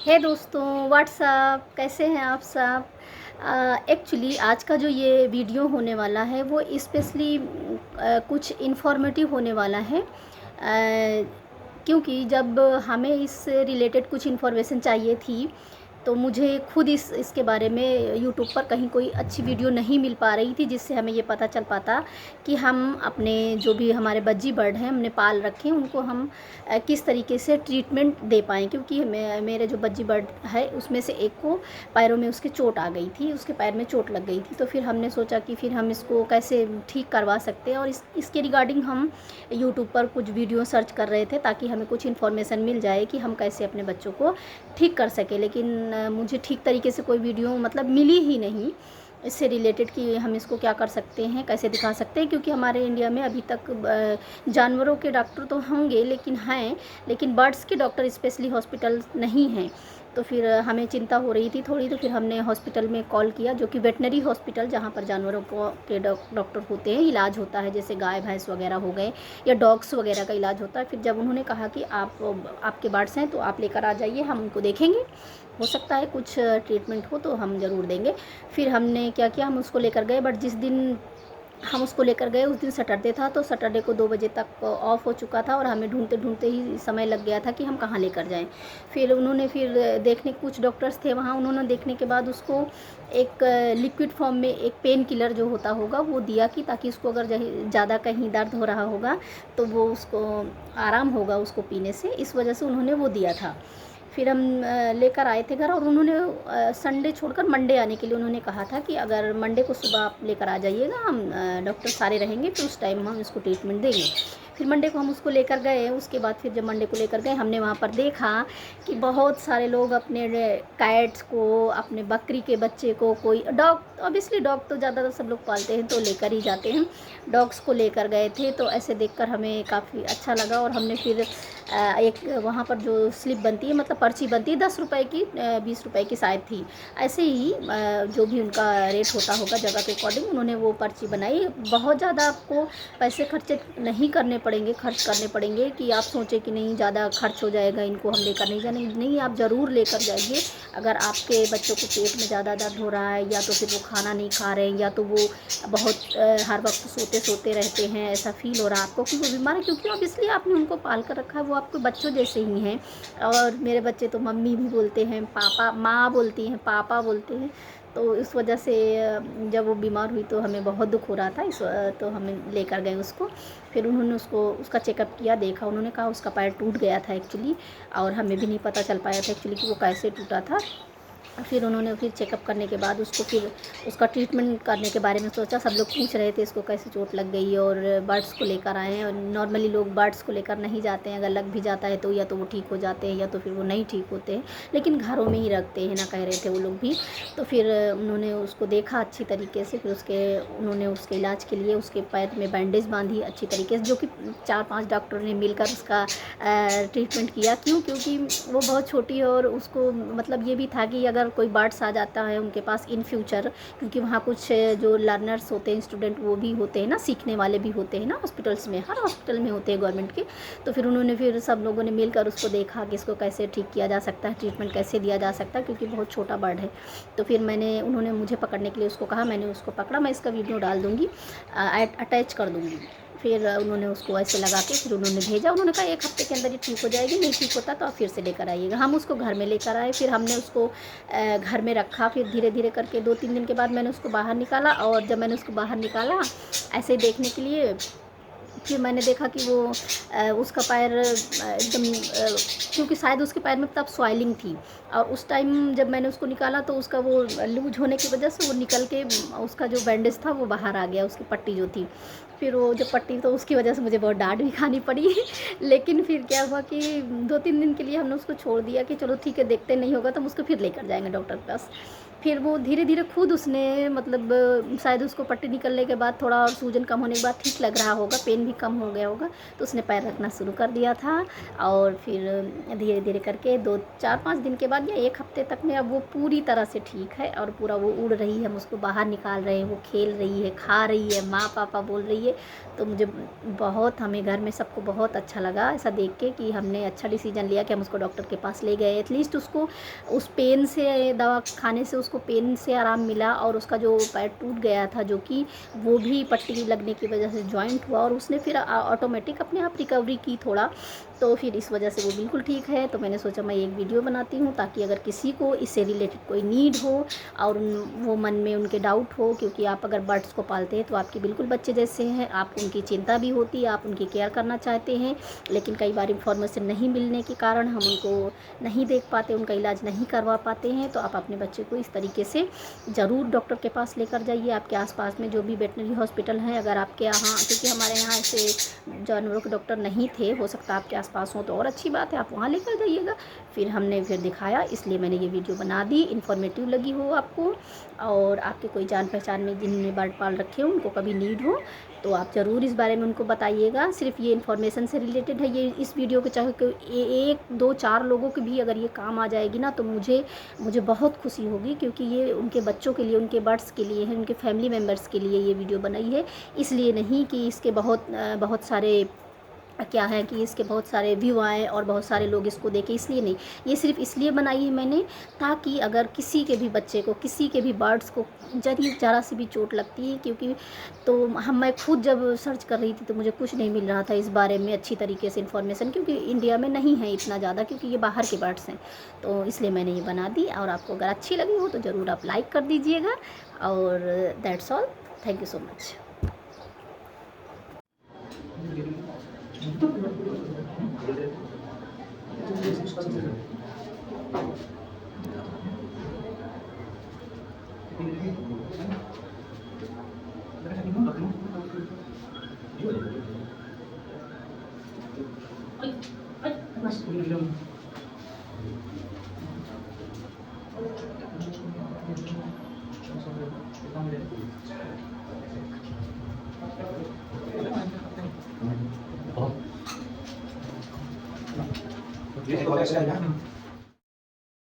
हे दोस्तों, व्हाट्सअप कैसे हैं आप सब। एक्चुअली आज का जो ये वीडियो होने वाला है वो स्पेशली कुछ इन्फॉर्मेटिव होने वाला है। क्योंकि जब हमें इस रिलेटेड कुछ इन्फॉर्मेशन चाहिए थी तो मुझे खुद इसके बारे में यूट्यूब पर कहीं कोई अच्छी वीडियो नहीं मिल पा रही थी जिससे हमें ये पता चल पाता कि हम अपने जो भी हमारे बज्जी बर्ड हैं हमने पाल रखे हैं उनको हम किस तरीके से ट्रीटमेंट दे पाएँ। क्योंकि मेरे जो बज्जी बर्ड है उसमें से एक को पैरों में उसके चोट आ गई थी, उसके पैर में चोट लग गई थी। तो फिर हमने सोचा कि फिर हम इसको कैसे ठीक करवा सकते हैं और इसके रिगार्डिंग हम यूट्यूब पर कुछ वीडियो सर्च कर रहे थे ताकि हमें कुछ इन्फॉर्मेशन मिल जाए कि हम कैसे अपने बच्चों को ठीक कर सकें। लेकिन मुझे ठीक तरीके से कोई वीडियो मतलब मिली ही नहीं इससे रिलेटेड कि हम इसको क्या कर सकते हैं, कैसे दिखा सकते हैं। क्योंकि हमारे इंडिया में अभी तक जानवरों के डॉक्टर तो होंगे लेकिन बर्ड्स के डॉक्टर स्पेशली हॉस्पिटल नहीं हैं। तो फिर हमें चिंता हो रही थी थोड़ी, तो फिर हमने हॉस्पिटल में कॉल किया जो कि वेटनरी हॉस्पिटल जहाँ पर जानवरों को के डॉक्टर होते हैं, इलाज होता है, जैसे गाय भैंस वगैरह हो गए या डॉग्स वगैरह का इलाज होता है। फिर जब उन्होंने कहा कि आपके बर्ड्स हैं तो आप लेकर आ जाइए, हम उनको देखेंगे, हो सकता है कुछ ट्रीटमेंट हो तो हम ज़रूर देंगे। फिर हमने क्या किया, हम उसको लेकर गए। बट जिस दिन हम उसको लेकर गए उस दिन सैटरडे था, तो सैटरडे को 2 बजे तक ऑफ हो चुका था और हमें ढूंढते ढूंढते ही समय लग गया था कि हम कहाँ लेकर जाएं। फिर उन्होंने देखने कुछ डॉक्टर्स थे वहाँ, उन्होंने देखने के बाद उसको एक लिक्विड फॉर्म में एक पेन किलर जो होता होगा वो दिया कि ताकि उसको अगर ज़्यादा कहीं दर्द हो रहा होगा तो वो उसको आराम होगा उसको पीने से, इस वजह से उन्होंने वो दिया था। फिर हम लेकर आए थे घर और उन्होंने संडे छोड़कर मंडे आने के लिए उन्होंने कहा था कि अगर मंडे को सुबह आप लेकर आ जाइएगा, हम डॉक्टर सारे रहेंगे तो उस टाइम हम इसको ट्रीटमेंट देंगे। फिर मंडे को हम उसको लेकर गए। उसके बाद फिर जब मंडे को लेकर गए हमने वहाँ पर देखा कि बहुत सारे लोग अपने कैट्स को, अपने बकरी के बच्चे को, कोई डॉग, ऑब्वियसली डॉग तो ज़्यादातर सब लोग पालते हैं तो लेकर ही जाते हैं, डॉग्स को लेकर गए थे। तो ऐसे देखकर हमें काफ़ी अच्छा लगा और हमने फिर एक वहाँ पर जो स्लिप बनती है, मतलब पर्ची बनती है 10 रुपये की, 20 रुपये की शायद थी, ऐसे ही जो भी उनका रेट होता होगा जगह के अकॉर्डिंग उन्होंने वो पर्ची बनाई। बहुत ज़्यादा आपको पैसे खर्च करने पड़ेंगे कि आप सोचें कि नहीं ज़्यादा खर्च हो जाएगा, इनको हम लेकर नहीं जाने, नहीं, आप ज़रूर लेकर जाइए। अगर आपके बच्चों को पेट में ज़्यादा दर्द हो रहा है या तो फिर वो खाना नहीं खा रहे हैं या तो वो बहुत हर वक्त सोते सोते रहते हैं, ऐसा फील हो रहा है आपको कि वो बीमार है, क्योंकि ऑब्वियसली आपने उनको पाल कर रखा है, वो आपके बच्चों जैसे ही हैं। और मेरे बच्चे तो मम्मी भी बोलते हैं, पापा, माँ बोलती हैं, पापा बोलते हैं। तो इस वजह से जब वो बीमार हुई तो हमें बहुत दुख हो रहा था, तो हमें लेकर गए उसको। फिर उन्होंने उसका चेकअप किया, देखा, उन्होंने कहा उसका पैर टूट गया था एक्चुअली, और हमें भी नहीं पता चल पाया था एक्चुअली कि वो कैसे टूटा था। फिर उन्होंने चेकअप करने के बाद उसको फिर उसका ट्रीटमेंट करने के बारे में सोचा। सब लोग पूछ रहे थे इसको कैसे चोट लग गई, और बर्ड्स को लेकर आए हैं। और नॉर्मली लोग बर्ड्स को लेकर नहीं जाते हैं, अगर लग भी जाता है तो या तो वो ठीक हो जाते हैं या तो फिर वो नहीं ठीक होते हैं, लेकिन घरों में ही रखते हैं ना, कह रहे थे वो लोग भी। तो फिर उन्होंने उसको देखा अच्छी तरीके से, फिर उन्होंने उसके इलाज के लिए उसके पैर में बैंडेज बांधी अच्छी तरीके से, जो कि 4-5 डॉक्टरों ने मिलकर उसका ट्रीटमेंट किया। क्योंकि वो बहुत छोटी है और उसको मतलब ये भी था कि अगर कोई बर्ड्स आ जाता है उनके पास इन फ्यूचर, क्योंकि वहाँ कुछ जो लर्नर्स होते हैं, स्टूडेंट वो भी होते हैं ना, सीखने वाले भी होते हैं ना हॉस्पिटल्स में, हर हॉस्पिटल में होते हैं गवर्नमेंट के। तो फिर सब लोगों ने मिलकर उसको देखा कि इसको कैसे ठीक किया जा सकता है, ट्रीटमेंट कैसे दिया जा सकता है, क्योंकि बहुत छोटा बर्ड है। तो फिर उन्होंने मुझे पकड़ने के लिए उसको कहा, मैंने उसको पकड़ा, मैं इसका वीडियो डाल दूँगी, अटैच कर दूँगी। फिर उन्होंने उसको ऐसे लगा के फिर उन्होंने भेजा। उन्होंने कहा 1 हफ्ते के अंदर ही ठीक हो जाएगी, नहीं ठीक होता तो आप फिर से लेकर आइएगा। हम उसको घर में लेकर आए, फिर हमने उसको घर में रखा। फिर धीरे धीरे करके 2-3 दिन के बाद मैंने उसको बाहर निकाला, और जब मैंने उसको बाहर निकाला ऐसे ही देखने के लिए, फिर मैंने देखा कि वो उसका पैर एकदम, क्योंकि शायद उसके पैर में तब स्वेलिंग थी, और उस टाइम जब मैंने उसको निकाला तो उसका वो लूज होने की वजह से वो निकल के उसका जो बैंडेज था वो बाहर आ गया, उसकी पट्टी जो थी। फिर वो जो पट्टी, तो उसकी वजह से मुझे बहुत डांट भी खानी पड़ी लेकिन फिर क्या हुआ कि 2-3 दिन के लिए हमने उसको छोड़ दिया कि चलो ठीक है, देखते नहीं होगा तो हम उसको फिर लेकर जाएंगे डॉक्टर के पास। फिर वो धीरे-धीरे खुद उसने मतलब शायद उसको पट्टी निकलने के बाद थोड़ा और सूजन कम होने के बाद ठीक लग रहा होगा, पेन भी कम हो गया होगा, तो उसने पैर रखना शुरू कर दिया था। और फिर धीरे-धीरे करके 2 4-5 दिन के बाद या 1 हफ्ते तक में अब वो पूरी तरह से ठीक है और पूरा वो उड़ रही है, हम उसको बाहर निकाल रहे हैं, वो खेल रही है, खा रही है, माँ पापा बोल रही है। तो मुझे बहुत, हमें घर में सबको बहुत अच्छा लगा ऐसा देख के कि हमने अच्छा डिसीजन लिया कि हम उसको डॉक्टर के पास ले गए। एटलीस्ट उसको उस पेन से, दवा खाने से उसको पेन से आराम मिला और उसका जो पैर टूट गया था, जो कि वो भी पट्टी लगने की वजह से जॉइंट हुआ, और उसने फिर ऑटोमेटिक अपने आप रिकवरी की थोड़ा, तो फिर इस वजह से वो बिल्कुल ठीक है। तो मैंने सोचा मैं एक वीडियो बनाती हूँ ताकि अगर किसी को इससे रिलेटेड कोई नीड हो और वो मन में उनके डाउट हो, क्योंकि आप अगर बर्ड्स को पालते हैं तो आपके बिल्कुल बच्चे जैसे हैं, आप उनकी चिंता भी होती है, आप उनकी केयर करना चाहते हैं, लेकिन कई बार इंफॉर्मेशन नहीं मिलने के कारण हम उनको नहीं देख पाते, उनका इलाज नहीं करवा पाते हैं। तो आप अपने बच्चे को इस तरीके से ज़रूर डॉक्टर के पास लेकर जाइए। आपके आसपास में जो भी वेटनरी हॉस्पिटल हैं, अगर आपके यहाँ, क्योंकि हमारे यहाँ ऐसे जानवरों के डॉक्टर नहीं थे, हो सकता है आपके आसपास हो तो और अच्छी बात है, आप वहाँ लेकर जाइएगा। फिर हमने फिर दिखाया, इसलिए मैंने ये वीडियो बना दी। इन्फॉर्मेटिव लगी हो आपको और आपके कोई जान पहचान में जिनने बर्ड पाल रखे हो, उनको कभी नीड हो तो आप ज़रूर इस बारे में उनको बताइएगा। सिर्फ ये इन्फॉर्मेशन से रिलेटेड है ये इस वीडियो के, चाहे कोई 1 2 4 लोगों की भी अगर ये काम आ जाएगी ना, तो मुझे बहुत खुशी होगी, क्योंकि ये उनके बच्चों के लिए, उनके बर्ड्स के लिए है, उनके फैमिली मेम्बर्स के लिए ये वीडियो बनाई है। इसलिए नहीं कि इसके बहुत सारे क्या है कि इसके बहुत सारे व्यू आए और बहुत सारे लोग इसको देखें, इसलिए नहीं। ये सिर्फ इसलिए बनाई है मैंने ताकि अगर किसी के भी बच्चे को, किसी के भी बर्ड्स को ज़रा सी भी चोट लगती है, क्योंकि तो मैं खुद जब सर्च कर रही थी तो मुझे कुछ नहीं मिल रहा था इस बारे में अच्छी तरीके से इन्फॉर्मेशन, क्योंकि इंडिया में नहीं है इतना ज़्यादा, क्योंकि ये बाहर के बर्ड्स हैं। तो इसलिए मैंने ये बना दी, और आपको अगर अच्छी लगी हो तो ज़रूर आप लाइक कर दीजिएगा। और that's all, thank you so much. Jadi kalau saya